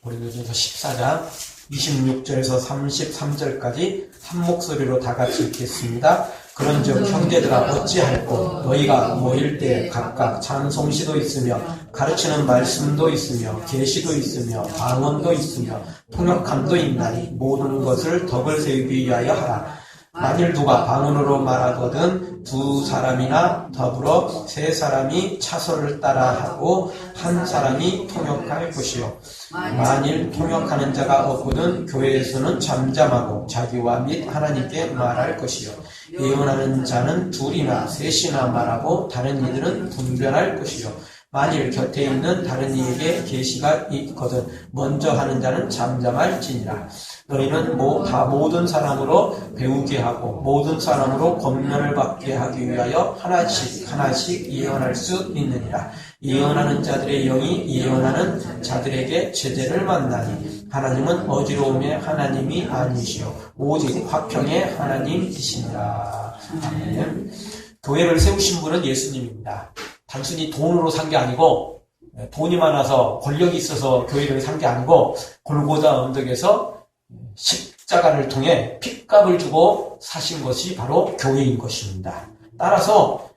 고린도전서 14장 26절에서 33절까지 한 목소리로 다 같이 읽겠습니다. 그런즉 형제들아 어찌할꼬 너희가 모일 때 각각 찬송시도 있으며 가르치는 말씀도 있으며 계시도 있으며 방언도 있으며 통역함도 있나니 모든 것을 덕을 세우기 위하여 하라. 만일 누가 방언으로 말하거든 두 사람이나 더불어 세 사람이 차서를 따라하고 한 사람이 통역할 것이요 만일 통역하는 자가 없거든 교회에서는 잠잠하고 자기와 및 하나님께 말할 것이요 예언하는 자는 둘이나 셋이나 말하고 다른 이들은 분별할 것이요 만일 곁에 있는 다른 이에게 계시가 있거든 먼저 하는 자는 잠잠할지니라. 너희는 다 모든 사람으로 배우게 하고 모든 사람으로 권면을 받게 하기 위하여 하나씩 예언할 수 있느니라. 예언하는 자들의 영이 예언하는 자들에게 제재를 만나니 하나님은 어지러움의 하나님이 아니시오 오직 화평의 하나님이시니라. 아멘. 교회를 세우신 분은 예수님입니다. 단순히 돈으로 산 게 아니고 돈이 많아서 권력이 있어서 교회를 산 게 아니고 골고다 언덕에서 십자가를 통해 핏값을 주고 사신 것이 바로 교회인 것입니다. 따라서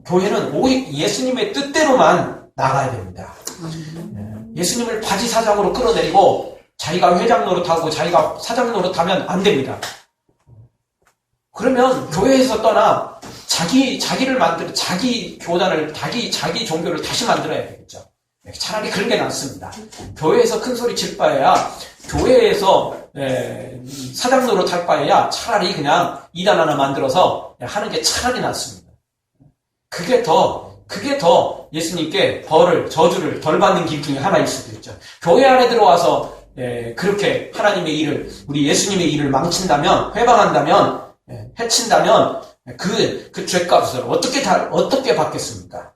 교회는 오직 예수님의 뜻대로만 나가야 됩니다. 예수님을 바지 사장으로 끌어내리고 자기가 회장 노릇하고 자기가 사장 노릇하면 안 됩니다. 그러면 교회에서 떠나 자기를 만들어 자기 교단을 자기 종교를 다시 만들어야 되겠죠. 차라리 그런 게 낫습니다. 교회에서 큰 소리 칠 바에야 교회에서 사장 노릇 할 바에야 차라리 그냥 이단 하나 만들어서 하는 게 차라리 낫습니다. 그게 더 예수님께 저주를 덜 받는 길 중에 하나일 수도 있죠. 교회 안에 들어와서 그렇게 하나님의 일을 우리 예수님의 일을 망친다면 회방한다면 해친다면 그 죄값을 어떻게 받겠습니까?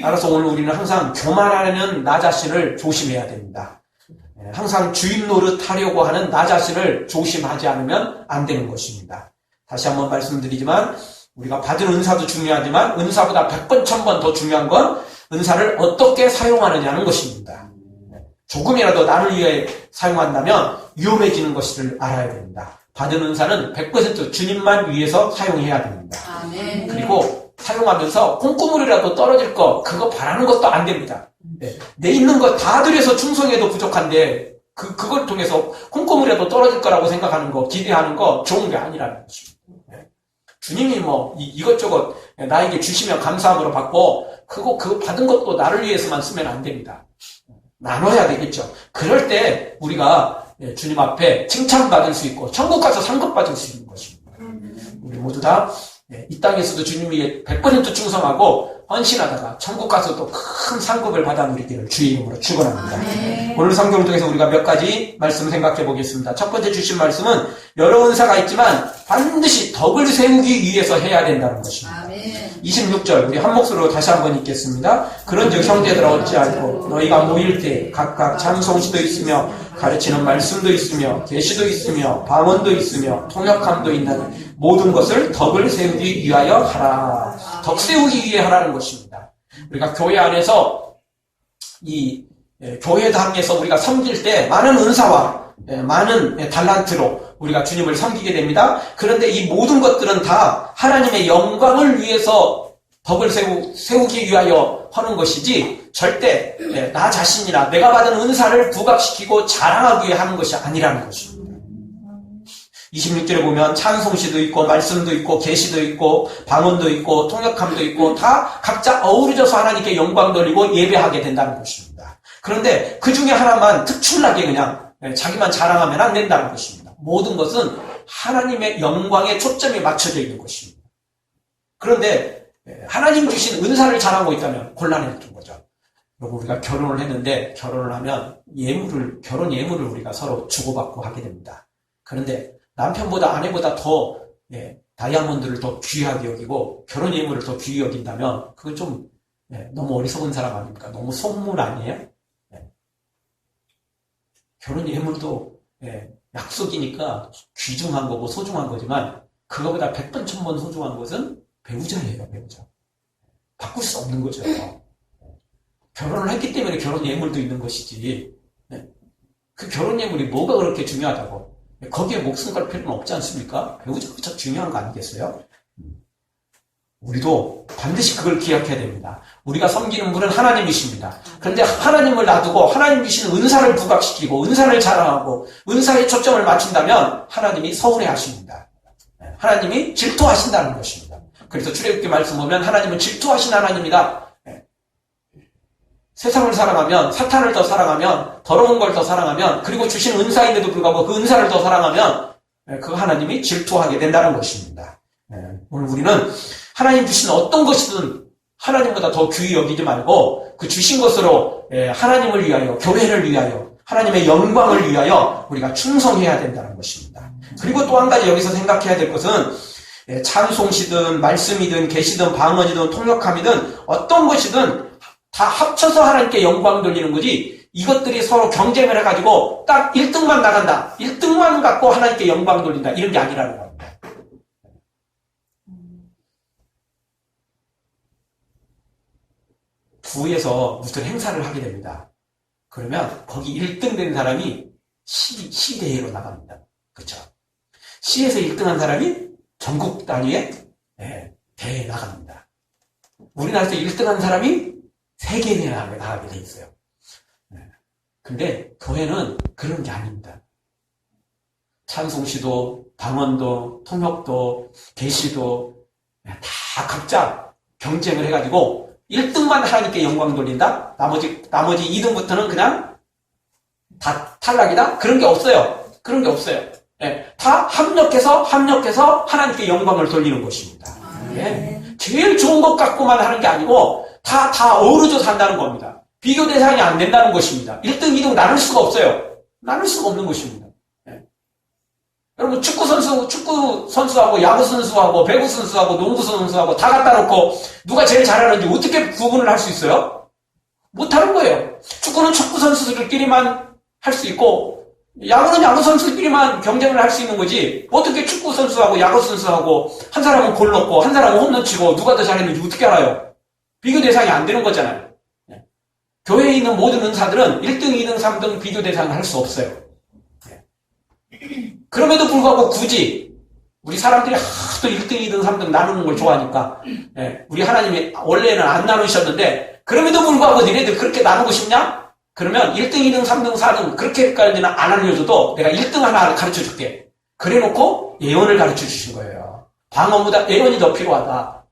따라서 오늘 우리는 항상 교만하는 나 자신을 조심해야 됩니다. 항상 주인 노릇 하려고 하는 나 자신을 조심하지 않으면 안 되는 것입니다. 다시 한번 말씀드리지만 우리가 받은 은사도 중요하지만 은사보다 100번 1000번 더 중요한 건 은사를 어떻게 사용하느냐는 것입니다. 조금이라도 나를 위해 사용한다면 위험해지는 것을 알아야 됩니다. 받은 은사는 100% 주님만 위해서 사용해야 됩니다. 아멘. 그리고 사용하면서 콩고물이라도 떨어질 그거 바라는 것도 안 됩니다. 내 있는 거 다 들여서 충성해도 부족한데 그걸 통해서 콩고물이라도 떨어질 거라고 생각하는 거 기대하는 거 좋은 게 아니라는 것입니다. 주님이 이것저것 나에게 주시면 감사함으로 받고 그거 받은 것도 나를 위해서만 쓰면 안 됩니다. 나눠야 되겠죠. 그럴 때 우리가 주님 앞에 칭찬받을 수 있고 천국 가서 상급받을 수 있는 것입니다. 우리 모두 다 이 땅에서도 주님 위에 100% 충성하고 헌신하다가 천국 가서도 큰 상급을 받아 누리기를 주의 이름으로 축원합니다. 오늘 성경을 통해서 우리가 몇 가지 말씀 생각해 보겠습니다. 첫 번째 주신 말씀은 여러 은사가 있지만 반드시 덕을 세우기 위해서 해야 된다는 것입니다. 26절 우리 한 목소리로 다시 한번 읽겠습니다. 그런즉 형제들아 어찌할꼬 너희가 모일 때 각각 찬송시도 있으며 가르치는 말씀도 있으며 계시도 있으며 방언도 있으며 통역함도 있나니 모든 것을 덕을 세우기 위하여 하라. 덕 세우기 위해 하라는 것입니다. 우리가 교회 안에서 교회당에서 우리가 섬길 때 많은 은사와 많은 달란트로 우리가 주님을 섬기게 됩니다. 그런데 이 모든 것들은 다 하나님의 영광을 위해서 덕을 세우기 위하여 하는 것이지 절대 나 자신이나 내가 받은 은사를 부각시키고 자랑하기 위해 하는 것이 아니라는 것입니다. 26절에 보면 찬송시도 있고 말씀도 있고 계시도 있고 방언도 있고 통역함도 있고 다 각자 어우러져서 하나님께 영광 돌리고 예배하게 된다는 것입니다. 그런데 그 중에 하나만 특출나게 그냥 자기만 자랑하면 안 된다는 것입니다. 모든 것은 하나님의 영광에 초점이 맞춰져 있는 것입니다. 그런데 하나님 주신 은사를 자랑하고 있다면 곤란해진 거죠. 그리고 우리가 결혼을 했는데 결혼을 하면 결혼 예물을 우리가 서로 주고받고 하게 됩니다. 그런데 남편보다 아내보다 더 다이아몬드를 더 귀하게 여기고 결혼 예물을 더 귀히 여긴다면 그건 좀 너무 어리석은 사람 아닙니까? 너무 속물 아니에요? 결혼 예물도 약속이니까 귀중한 거고 소중한 거지만 그거보다 100번 1000번 소중한 것은 배우자예요. 배우자. 바꿀 수 없는 거죠. 결혼을 했기 때문에 결혼 예물도 있는 것이지 그 결혼 예물이 뭐가 그렇게 중요하다고. 거기에 목숨 걸 필요는 없지 않습니까? 배우자가 참 중요한 거 아니겠어요? 우리도 반드시 그걸 기억해야 됩니다. 우리가 섬기는 분은 하나님이십니다. 그런데 하나님을 놔두고 하나님 주신 은사를 부각시키고 은사를 자랑하고 은사에 초점을 맞춘다면 하나님이 서운해하십니다. 하나님이 질투하신다는 것입니다. 그래서 출애굽기 말씀 보면 하나님은 질투하신 하나님이다. 세상을 사랑하면, 사탄을 더 사랑하면, 더러운 걸 더 사랑하면, 그리고 주신 은사인데도 불구하고 그 은사를 더 사랑하면 그 하나님이 질투하게 된다는 것입니다. 오늘 우리는 하나님 주신 어떤 것이든 하나님보다 더 귀히 여기지 말고 그 주신 것으로 하나님을 위하여, 교회를 위하여, 하나님의 영광을 위하여 우리가 충성해야 된다는 것입니다. 그리고 또 한 가지 여기서 생각해야 될 것은 찬송시든 말씀이든 계시든 방언이든 통역함이든 어떤 것이든 다 합쳐서 하나님께 영광 돌리는 거지, 이것들이 서로 경쟁을 해가지고 딱 1등만 나간다, 1등만 갖고 하나님께 영광 돌린다, 이런 게 아니라는 겁니다. 부에서 무슨 행사를 하게 됩니다. 그러면 거기 1등 된 사람이 시대회로 나갑니다. 그렇죠? 시에서 1등한 사람이 전국 단위의 대회에 나갑니다. 우리나라에서 1등한 사람이 세계대회에 나가게 돼 있어요. 근데 교회는 그런 게 아닙니다. 찬송시도, 방언도, 통역도, 계시도 다 각자 경쟁을 해가지고 1등만 하나님께 영광 돌린다? 나머지 2등부터는 그냥 다 탈락이다? 그런 게 없어요. 그런 게 없어요. 다 합력해서 하나님께 영광을 돌리는 것입니다. 제일 좋은 것 갖고만 하는 게 아니고 다 어우러져 산다는 겁니다. 비교 대상이 안 된다는 것입니다. 1등, 2등 나눌 수가 없어요. 나눌 수가 없는 것입니다. 여러분, 축구 선수하고 야구 선수하고 배구 선수하고 농구 선수하고 다 갖다 놓고 누가 제일 잘하는지 어떻게 구분을 할 수 있어요? 못하는 거예요. 축구는 축구 선수들끼리만 할 수 있고 야구는 야구 선수들끼리만 경쟁을 할 수 있는 거지, 어떻게 축구 선수하고 야구 선수하고 한 사람은 골 넣고 한 사람은 홈런 치고 누가 더 잘했는지 어떻게 알아요? 비교 대상이 안 되는 거잖아요. 교회에 있는 모든 은사들은 1등, 2등, 3등 비교 대상을 할 수 없어요. 그럼에도 불구하고 굳이 우리 사람들이 하도 1등, 2등, 3등 나누는 걸 좋아하니까 우리 하나님이 원래는 안 나누셨는데 그럼에도 불구하고 니네들 그렇게 나누고 싶냐? 그러면 1등, 2등, 3등, 4등 그렇게까지는 안 알려줘도 내가 1등 하나 가르쳐줄게. 그래놓고 예언을 가르쳐주신 거예요. 방언보다 예언이 더 필요하다.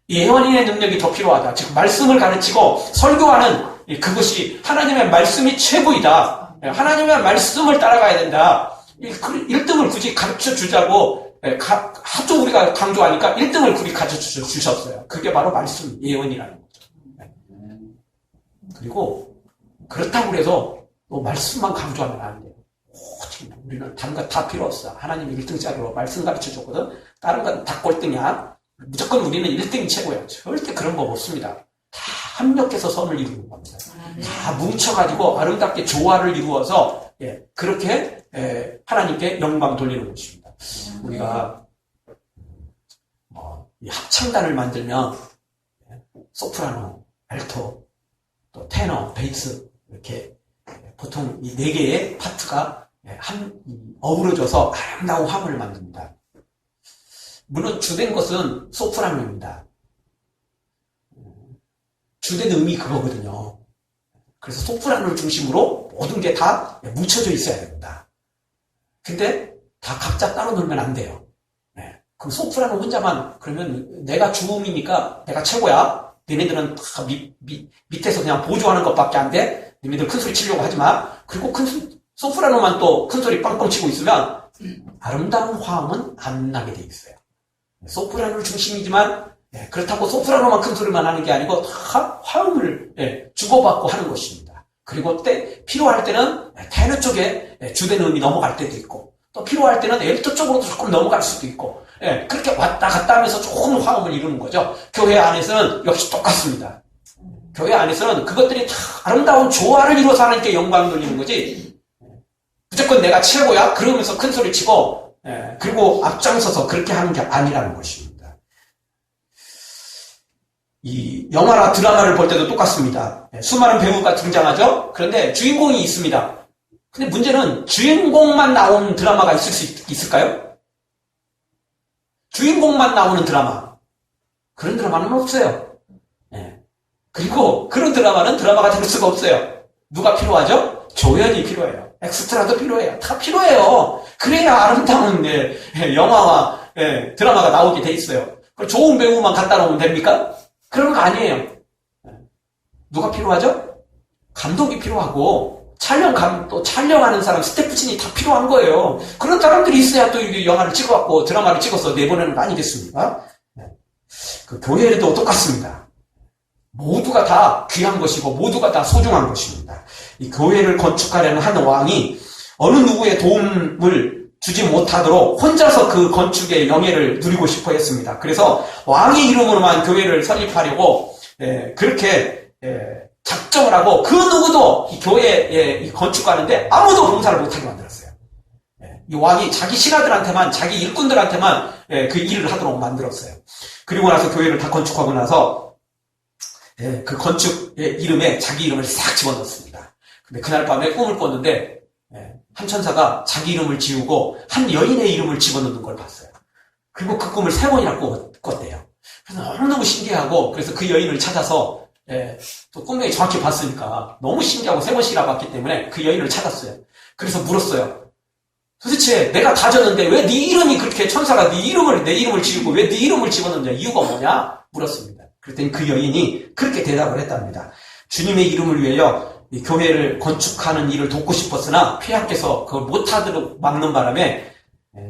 예언인의 능력이 더 필요하다. 즉 말씀을 가르치고 설교하는 그것이 하나님의 말씀이 최고이다. 하나님의 말씀을 따라가야 된다. 1등을 굳이 가르쳐주자고 하도 우리가 강조하니까 1등을 굳이 가르쳐주셨어요. 그게 바로 말씀, 예언이라는 거죠. 그리고 그렇다고 해서 또 말씀만 강조하면 안 돼요. 우리는 다른 거 다 필요 없어. 하나님이 1등짜리로 말씀 가르쳐줬거든. 다른 건 다 꼴등이야. 무조건 우리는 1등이 최고야. 절대 그런 거 없습니다. 다 합력해서 선을 이루는 겁니다. 다 뭉쳐가지고 아름답게 조화를 이루어서 그렇게 하나님께 영광 돌리는 것입니다. 우리가 이 합창단을 만들면 소프라노, 알토, 또 테너, 베이스 이렇게 보통 이 4개의 파트가 어우러져서 아름다운 화음을 만듭니다. 물론 주된 것은 소프라노입니다. 주된 음이 그거거든요. 그래서 소프라노를 중심으로 모든 게 다 뭉쳐져 있어야 됩니다. 근데 다 각자 따로 놀면 안 돼요. 그럼 소프라노 혼자만, 그러면 내가 주음이니까 내가 최고야. 너네들은 다 밑에서 그냥 보조하는 것밖에 안 돼. 너네들 큰소리 치려고 하지 마. 그리고 소프라노만 또 큰소리 빵빵 치고 있으면 아름다운 화음은 안 나게 돼 있어요. 소프라노를 중심이지만 그렇다고 소프라노만 큰소리만 하는 게 아니고 다 화음을 주고받고 하는 것입니다. 그리고 필요할 때는 테너 쪽에 주된 음이 넘어갈 때도 있고, 또 필요할 때는 엘토 쪽으로도 조금 넘어갈 수도 있고, 그렇게 왔다 갔다 하면서 좋은 화음을 이루는 거죠. 교회 안에서는 역시 똑같습니다. 교회 안에서는 그것들이 다 아름다운 조화를 이루어서 하나님께 영광 돌리는 거지, 무조건 내가 최고야 그러면서 큰 소리 치고 그리고 앞장서서 그렇게 하는 게 아니라는 것입니다. 이 영화나 드라마를 볼 때도 똑같습니다. 수많은 배우가 등장하죠. 그런데 주인공이 있습니다. 근데 문제는 주인공만 나오는 드라마가 있을 수 있을까요? 주인공만 나오는 드라마. 그런 드라마는 없어요. 예. 그리고 그런 드라마는 드라마가 될 수가 없어요. 누가 필요하죠? 조연이 필요해요. 엑스트라도 필요해요. 다 필요해요. 그래야 아름다운 영화와 드라마가 나오게 돼 있어요. 좋은 배우만 갖다 놓으면 됩니까? 그런 거 아니에요. 누가 필요하죠? 감독이 필요하고 또 촬영하는 사람, 스태프진이 다 필요한 거예요. 그런 사람들이 있어야 또 영화를 찍어갖고 드라마를 찍어서 내보내는 거 아니겠습니까? 그 교회도 똑같습니다. 모두가 다 귀한 것이고 모두가 다 소중한 것입니다. 이 교회를 건축하려는 한 왕이 어느 누구의 도움을 주지 못하도록 혼자서 그 건축의 영예를 누리고 싶어 했습니다. 그래서 왕의 이름으로만 교회를 설립하려고 그렇게 작정을 하고 그 누구도 이 교회에 건축하는데 아무도 봉사를 못하게 만들었어요. 이 왕이 자기 신하들한테만, 자기 일꾼들한테만 그 일을 하도록 만들었어요. 그리고 나서 교회를 다 건축하고 나서 그 건축의 이름에 자기 이름을 싹 집어넣었습니다. 근데 그날 밤에 꿈을 꿨는데 한 천사가 자기 이름을 지우고 한 여인의 이름을 집어넣는 걸 봤어요. 그리고 그 꿈을 3번이나 꿨대요. 그래서 너무너무 신기하고, 그래서 그 여인을 찾아서 또 꿈에 정확히 봤으니까 너무 신기하고 3번씩이나 봤기 때문에 그 여인을 찾았어요. 그래서 물었어요. 도대체 내가 가졌는데 왜 네 이름이 그렇게, 천사가 내 이름을 지우고 왜 네 이름을 집어넣냐, 이유가 뭐냐 물었습니다. 그랬더니 그 여인이 그렇게 대답을 했답니다. 주님의 이름을 위하여 이 교회를 건축하는 일을 돕고 싶었으나 폐하께서 그걸 못하도록 막는 바람에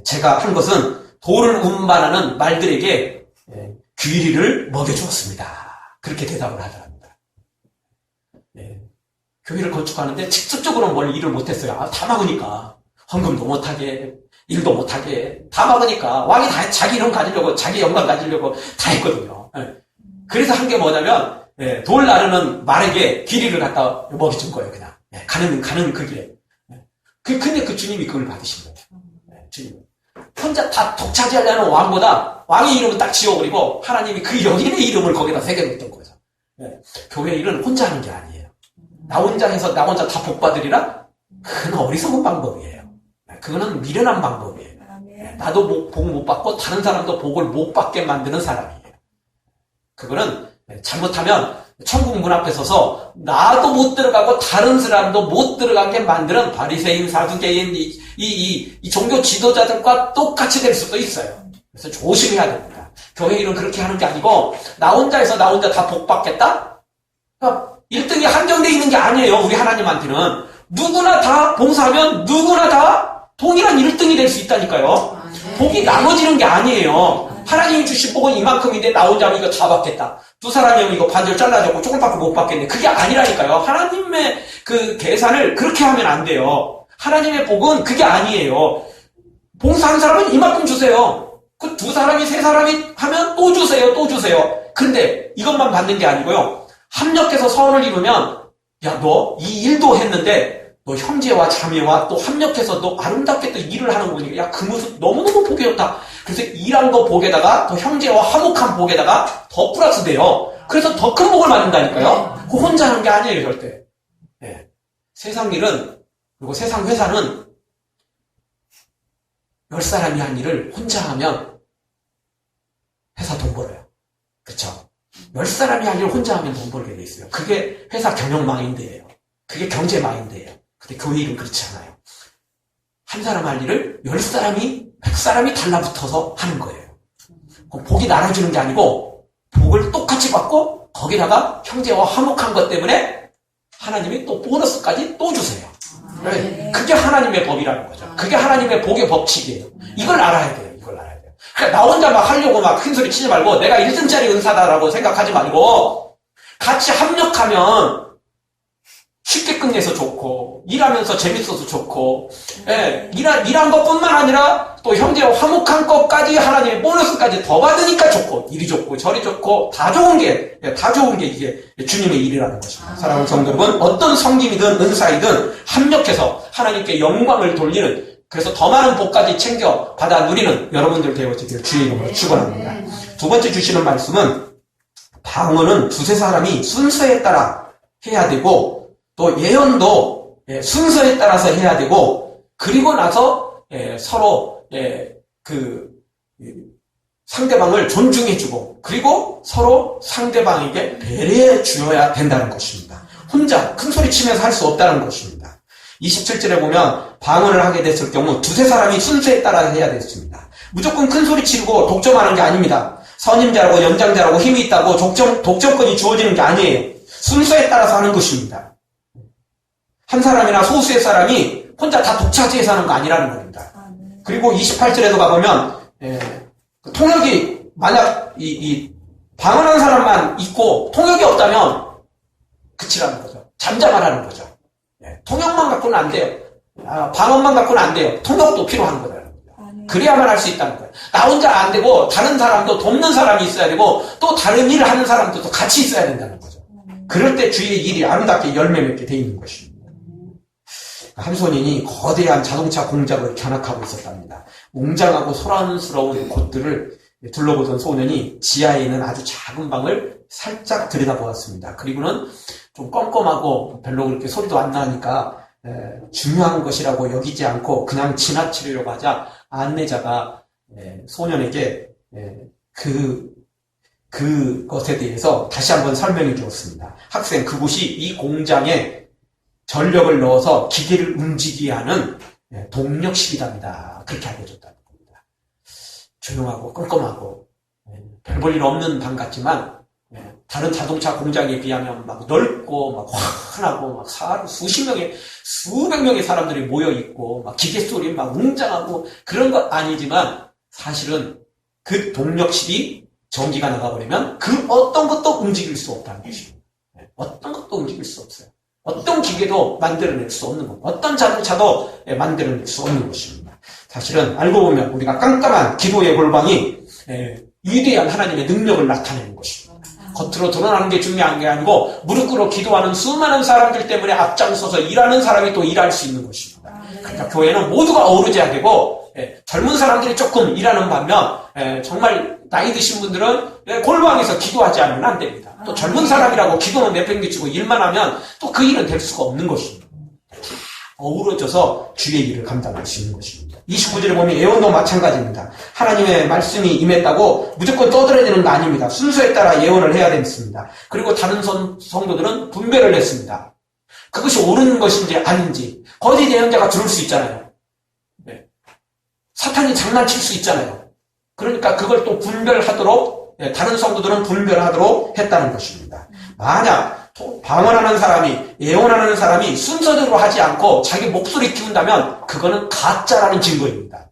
제가 한 것은 돌을 운반하는 말들에게 귀리를 먹여주었습니다. 그렇게 대답을 하더랍니다. 교회를 건축하는데 직접적으로 뭘 일을 못했어요. 다 막으니까. 헌금도 못하게, 일도 못하게, 다 막으니까. 왕이 다 자기 이름 가지려고, 자기 영광 가지려고 다 했거든요. 그래서 한 게 뭐냐면, 돌 나르는 말에게 귀리를 갖다 먹여준 거예요, 그냥. 가는 그 길에. 근데 그 주님이 그걸 받으신 거예요. 주님. 혼자 다 독차지하려는 왕보다 왕의 이름은 딱 지워버리고 하나님이 그 여인의 이름을 거기다 새겨놓던 거죠. 교회 일은 혼자 하는 게 아니에요. 나 혼자 해서 나 혼자 다 복 받으리라? 그건 어리석은 방법이에요. 그거는 미련한 방법이에요. 나도 복 못 받고 다른 사람도 복을 못 받게 만드는 사람이에요. 그거는 잘못하면 천국 문 앞에 서서 나도 못 들어가고 다른 사람도 못 들어가게 만드는 바리새인, 사두개인, 이 종교 지도자들과 똑같이 될 수도 있어요. 그래서 조심해야 됩니다. 교회 일은 그렇게 하는 게 아니고 나 혼자 해서 나 혼자 다 복 받겠다? 그러니까 1등이 한정되어 있는 게 아니에요. 우리 하나님한테는. 누구나 다 봉사하면 누구나 다 동일한 1등이 될 수 있다니까요. 복이 나눠지는 게 아니에요. 하나님이 주신 복은 이만큼인데 나 혼자 이거 다 받겠다. 두 사람이 하면 이거 반절 잘라졌고 조금밖에 못 받겠네. 그게 아니라니까요. 하나님의 그 계산을 그렇게 하면 안 돼요. 하나님의 복은 그게 아니에요. 봉사하는 사람은 이만큼 주세요. 그 두 사람이, 세 사람이 하면 또 주세요. 또 주세요. 근데 이것만 받는 게 아니고요. 합력해서 서원을 이루면, 야, 너 이 일도 했는데 너 형제와 자매와 또 합력해서 너 아름답게 또 일을 하는 거 보니까 야, 그 모습 너무너무 복이 좋다. 그래서 일한 거 복에다가 또 형제와 화목한 복에다가 더 플러스 돼요. 그래서 더 큰 복을 받는다니까요. 그 혼자 하는 게 아니에요, 절대. 세상 일은, 그리고 세상 회사는 10사람이 한 일을 혼자 하면 회사 돈 벌어요. 그쵸? 10사람이 한 일을 혼자 하면 돈 벌게 돼 있어요. 그게 회사 경영 마인드예요. 그게 경제 마인드예요. 근데 교회 일은 그렇지 않아요. 한 사람 할 일을 10사람이, 100사람이 달라붙어서 하는 거예요. 복이 나눠주는 게 아니고 복을 똑같이 받고 거기다가 형제와 화목한 것 때문에 하나님이 또 보너스까지 또 주세요. 그게 하나님의 법이라는 거죠. 그게 하나님의 복의 법칙이에요. 이걸 알아야 돼요. 이걸 알아야 돼요. 그러니까 나 혼자 막 하려고 막 큰 소리 치지 말고 내가 1등짜리 은사다라고 생각하지 말고 같이 합력하면 쉽게 끝내서 좋고 일하면서 재밌어서 좋고 일한 것뿐만 아니라 또 형제와 화목한 것까지 하나님의 보너스까지 더 받으니까 좋고 이리 좋고 저리 좋고 다 좋은 게 이게 주님의 일이라는 것입니다. 사랑하는 성도 여러분, 어떤 성김이든 은사이든 합력해서 하나님께 영광을 돌리는, 그래서 더 많은 복까지 챙겨 받아 누리는 여러분들 되어지길 주의 이름으로 축원합니다. 두 번째 주시는 말씀은 방언은 두세 사람이 순서에 따라 해야 되고 또 예언도 순서에 따라서 해야 되고, 그리고 나서 서로 상대방을 존중해주고, 그리고 서로 상대방에게 배려해 주어야 된다는 것입니다. 혼자 큰 소리 치면서 할 수 없다는 것입니다. 27절에 보면 방언을 하게 됐을 경우 두세 사람이 순서에 따라 해야 됐습니다. 무조건 큰 소리 치고 독점하는 게 아닙니다. 선임자라고 연장자라고 힘이 있다고 독점권이 주어지는 게 아니에요. 순서에 따라서 하는 것입니다. 한 사람이나 소수의 사람이 혼자 다 독차지해서 하는 거 아니라는 겁니다. 그리고 28절에도 가보면 통역이 만약 방언하는 사람만 있고 통역이 없다면 그치라는 거죠. 잠잠하라는 거죠. 통역만 갖고는 안 돼요. 방언만 갖고는 안 돼요. 통역도 필요한 거예요. 그래야만 할 수 있다는 거예요. 나 혼자 안 되고 다른 사람도 돕는 사람이 있어야 되고 또 다른 일을 하는 사람도 또 같이 있어야 된다는 거죠. 그럴 때 주의 일이 아름답게 열매 맺게 돼 있는 것입니다. 함손인이 거대한 자동차 공장을 견학하고 있었답니다. 웅장하고 소란스러운 곳들을 둘러보던 소년이 지하에 있는 아주 작은 방을 살짝 들여다보았습니다. 그리고는 좀 껌껌하고 별로 그렇게 소리도 안 나니까 중요한 것이라고 여기지 않고 그냥 지나치려고 하자 안내자가 소년에게 그것에 대해서 다시 한번 설명해 주었습니다. 학생, 그곳이 이 공장에 전력을 넣어서 기계를 움직이게 하는 동력실이랍니다. 그렇게 알려줬다는 겁니다. 조용하고 껌껌하고 별 볼 일 없는 방 같지만 다른 자동차 공장에 비하면 막 넓고 막 환하고 막 수백 명의 사람들이 모여 있고 막 기계 소리 막 웅장하고 그런 것 아니지만 사실은 그 동력실이 전기가 나가버리면 그 어떤 것도 움직일 수 없다는 것입니다. 어떤 것도 움직일 수 없어요. 어떤 기계도 만들어낼 수 없는 것, 어떤 자동차도 만들어낼 수 없는 것입니다. 사실은 알고 보면 우리가 깜깜한 기도의 골방이 위대한 하나님의 능력을 나타내는 것입니다. 겉으로 드러나는 게 중요한 게 아니고 무릎 꿇어 기도하는 수많은 사람들 때문에 앞장서서 일하는 사람이 또 일할 수 있는 것입니다. 그러니까 교회는 모두가 어우러져야 되고 젊은 사람들이 조금 일하는 반면 정말 나이 드신 분들은 골방에서 기도하지 않으면 안 됩니다. 또 젊은 사람이라고 기도는 내팽개치고 일만 하면 또 그 일은 될 수가 없는 것입니다. 어우러져서 주의 일을 감당할 수 있는 것입니다. 29절에 보면 예언도 마찬가지입니다. 하나님의 말씀이 임했다고 무조건 떠들어야 되는 거 아닙니다. 순서에 따라 예언을 해야 됩니다. 그리고 다른 성도들은 분별을 했습니다. 그것이 옳은 것인지 아닌지. 거짓 예언자가 들을 수 있잖아요. 사탄이 장난칠 수 있잖아요. 그러니까 그걸 또 분별하도록 다른 성도들은 분별하도록 했다는 것입니다. 만약 방언하는 사람이 예언하는 사람이 순서대로 하지 않고 자기 목소리 키운다면 그거는 가짜라는 증거입니다.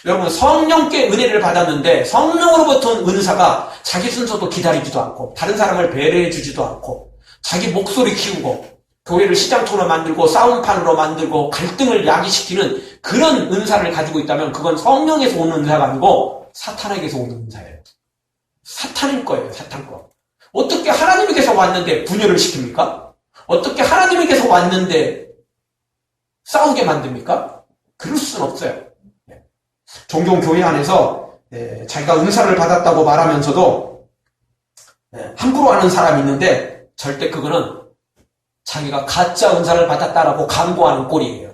여러분 성령께 은혜를 받았는데 성령으로부터 온 은사가 자기 순서도 기다리지도 않고 다른 사람을 배려해 주지도 않고 자기 목소리 키우고 교회를 시장터로 만들고 싸움판으로 만들고 갈등을 야기시키는 그런 은사를 가지고 있다면 그건 성령에서 오는 은사가 아니고 사탄에게서 오는 은사예요. 사탄일 거예요. 사탄 거. 어떻게 하나님에게서 왔는데 분열을 시킵니까? 어떻게 하나님에게서 왔는데 싸우게 만듭니까? 그럴 수는 없어요. 종종 교회 안에서 자기가 은사를 받았다고 말하면서도 함부로 하는 사람이 있는데 절대 그거는 자기가 가짜 은사를 받았다라고 강구하는 꼴이에요.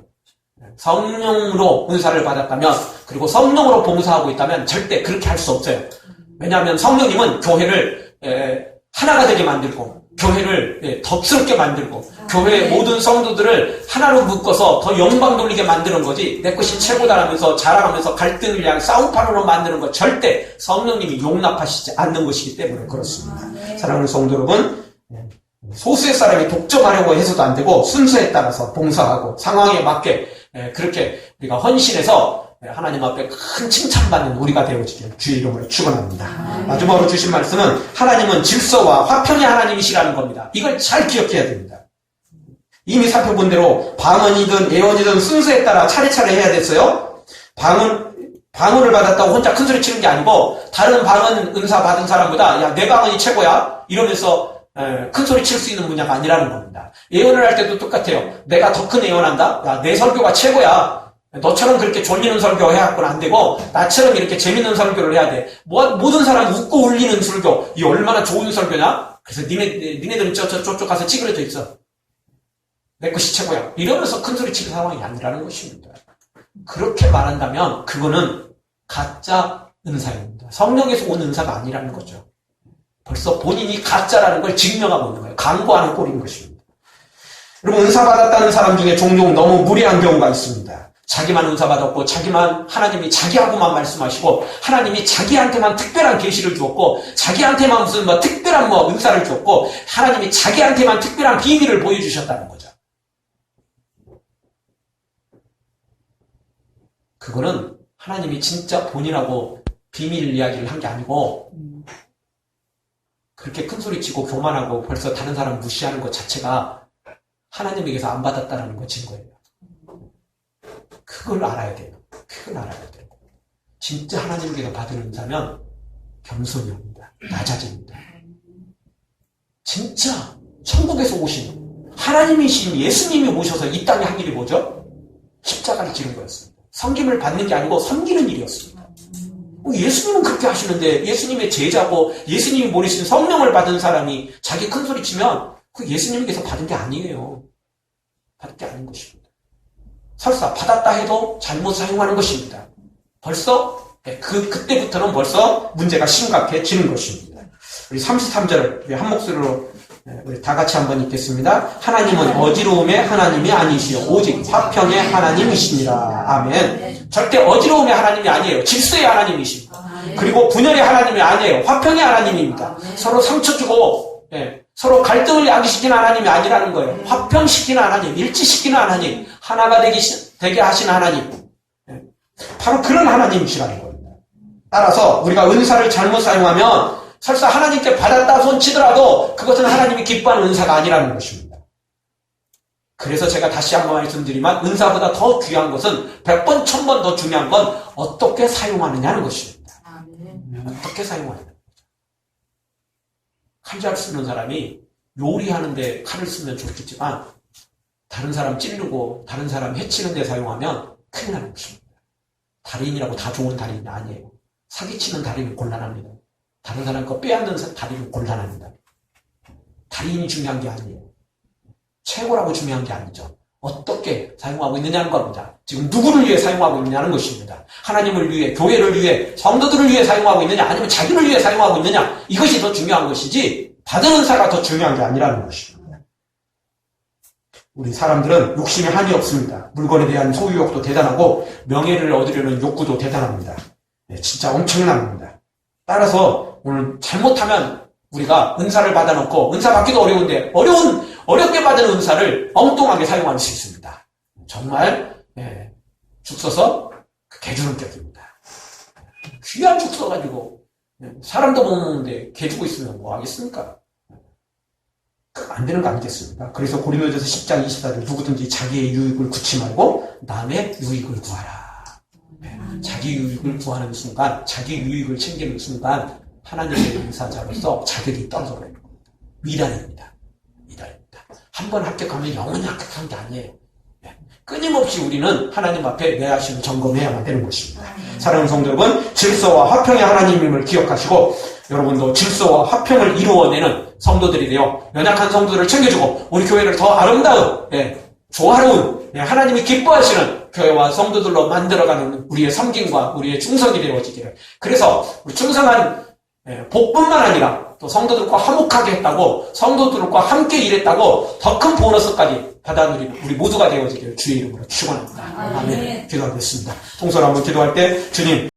성령으로 은사를 받았다면 그리고 성령으로 봉사하고 있다면 절대 그렇게 할 수 없어요. 왜냐하면 성령님은 교회를 하나가 되게 만들고 교회를 덥스럽게 만들고 교회의 모든 성도들을 하나로 묶어서 더 영광 돌리게 만드는 거지 내 것이 최고다라면서 자랑하면서 갈등을 위한 싸움판으로 만드는 것 절대 성령님이 용납하시지 않는 것이기 때문에 그렇습니다. 사랑하는 성도 여러분, 소수의 사람이 독점하려고 해서도 안 되고 순서에 따라서 봉사하고 상황에 맞게 그렇게 우리가 헌신해서 하나님 앞에 큰 칭찬받는 우리가 되어지길 주의 이름으로 축원합니다. 마지막으로 주신 말씀은 하나님은 질서와 화평의 하나님이시라는 겁니다. 이걸 잘 기억해야 됩니다. 이미 살펴본 대로 방언이든 예언이든 순서에 따라 차례차례 해야 됐어요. 방언을 받았다고 혼자 큰 소리 치는 게 아니고 다른 방언 은사 받은 사람보다 야, 내 방언이 최고야 이러면서 큰 소리 칠 수 있는 분야가 아니라는 겁니다. 예언을 할 때도 똑같아요. 내가 더 큰 예언한다? 야, 내 설교가 최고야. 너처럼 그렇게 졸리는 설교 해갖고는 안 되고 나처럼 이렇게 재밌는 설교를 해야 돼. 모든 사람 웃고 울리는 설교. 이 얼마나 좋은 설교냐? 그래서 니네들은 저쪽 가서 찌그러져 있어. 내 것이 최고야. 이러면서 큰소리치는 상황이 아니라는 것입니다. 그렇게 말한다면 그거는 가짜 은사입니다. 성령에서 온 은사가 아니라는 거죠. 벌써 본인이 가짜라는 걸 증명하고 있는 거예요. 강구하는 꼴인 것입니다. 여러분, 은사 받았다는 사람 중에 종종 너무 무례한 경우가 있습니다. 자기만 은사 받았고 자기만 하나님이 자기하고만 말씀하시고 하나님이 자기한테만 특별한 계시를 주었고 자기한테만 무슨 특별한 은사를 주었고 하나님이 자기한테만 특별한 비밀을 보여주셨다는 거죠. 그거는 하나님이 진짜 본인하고 비밀 이야기를 한 게 아니고 그렇게 큰소리치고 교만하고 벌써 다른 사람 무시하는 것 자체가 하나님에게서 안 받았다는 거 증거예요. 그걸 알아야 돼요. 그걸 알아야 돼요. 진짜 하나님께서 받은 은사면 겸손이 옵니다. 낮아집니다. 진짜 천국에서 오신 하나님이신 예수님이 오셔서 이 땅에 한 일이 뭐죠? 십자가를 지른 거였습니다. 섬김을 받는 게 아니고 섬기는 일이었습니다. 예수님은 그렇게 하시는데 예수님의 제자고 예수님이 모르신 성령을 받은 사람이 자기 큰소리 치면 그 예수님께서 받은 게 아니에요. 받은 게 아닌 것입니다. 설사 받았다 해도 잘못 사용하는 것입니다. 벌써 그때부터는 벌써 문제가 심각해지는 것입니다. 우리 33절을 우리 한 목소리로 우리 다 같이 한번 읽겠습니다. 하나님은 어지러움의 하나님이 아니시요 오직 화평의 하나님이시니라. 아멘. 절대 어지러움의 하나님이 아니에요. 질서의 하나님이십니다. 그리고 분열의 하나님이 아니에요. 화평의 하나님입니다. 서로 상처 주고 서로 갈등을 야기시키는 하나님이 아니라는 거예요. 화평시키는 하나님, 일치시키는 하나님, 하나가 되게 하신 하나님. 바로 그런 하나님이시라는 겁니다. 따라서 우리가 은사를 잘못 사용하면 설사 하나님께 받았다 손치더라도 그것은 하나님이 기뻐하는 은사가 아니라는 것입니다. 그래서 제가 다시 한번 말씀드리면 은사보다 더 귀한 것은 100번, 1000번 더 중요한 건 어떻게 사용하느냐는 것입니다. 어떻게 사용하느냐. 칼 잘 쓰는 사람이 요리하는데 칼을 쓰면 좋겠지만 다른 사람 찌르고 다른 사람 해치는 데 사용하면 큰일 나는 것입니다. 달인이라고 다 좋은 달인이 아니에요. 사기치는 달인은 곤란합니다. 다른 사람 거 빼앗는 달인은 곤란합니다. 달인이 중요한 게 아니에요. 최고라고 중요한 게 아니죠. 어떻게 사용하고 있느냐는 겁니다. 지금 누구를 위해 사용하고 있느냐는 것입니다. 하나님을 위해, 교회를 위해, 성도들을 위해 사용하고 있느냐 아니면 자기를 위해 사용하고 있느냐 이것이 더 중요한 것이지 받은 은사가 더 중요한 게 아니라는 것입니다. 우리 사람들은 욕심에 한이 없습니다. 물건에 대한 소유욕도 대단하고 명예를 얻으려는 욕구도 대단합니다. 진짜 엄청납니다. 따라서 오늘 잘못하면 우리가 은사를 받아놓고 은사 받기도 어려운데 어렵게 받은 은사를 엉뚱하게 사용할 수 있습니다. 정말 죽 써서 개주름격입니다. 귀한 죽 써가지고 사람도 못 먹는데 개 주고 있으면 뭐 하겠습니까? 안 되는 거 아니겠습니까? 그래서 고린도전서 10장 24절 누구든지 자기의 유익을 구치 말고 남의 유익을 구하라. 자기 유익을 구하는 순간 자기 유익을 챙기는 순간 하나님의 은사자로서 자격이 떨어져 버리는 겁니다. 미련입니다. 한 번 합격하면 영원히 합격한 게 아니에요. 끊임없이 우리는 하나님 앞에 내 자신을 점검해야만 되는 것입니다. 사랑하는 성도 여러분, 질서와 화평의 하나님임을 기억하시고 여러분도 질서와 화평을 이루어내는 성도들이 되어 연약한 성도들을 챙겨주고 우리 교회를 더 아름다운 조화로운 하나님이 기뻐하시는 교회와 성도들로 만들어가는 우리의 섬김과 우리의 충성이 되어지기를. 그래서 우리 충성한 복뿐만 아니라 또 성도들과 화목하게 했다고 성도들과 함께 일했다고 더 큰 보너스까지 받아들이는 우리 모두가 되어지기를 주의 이름으로 축원합니다. 아멘. 기도하겠습니다. 통솔 한번 기도할 때 주님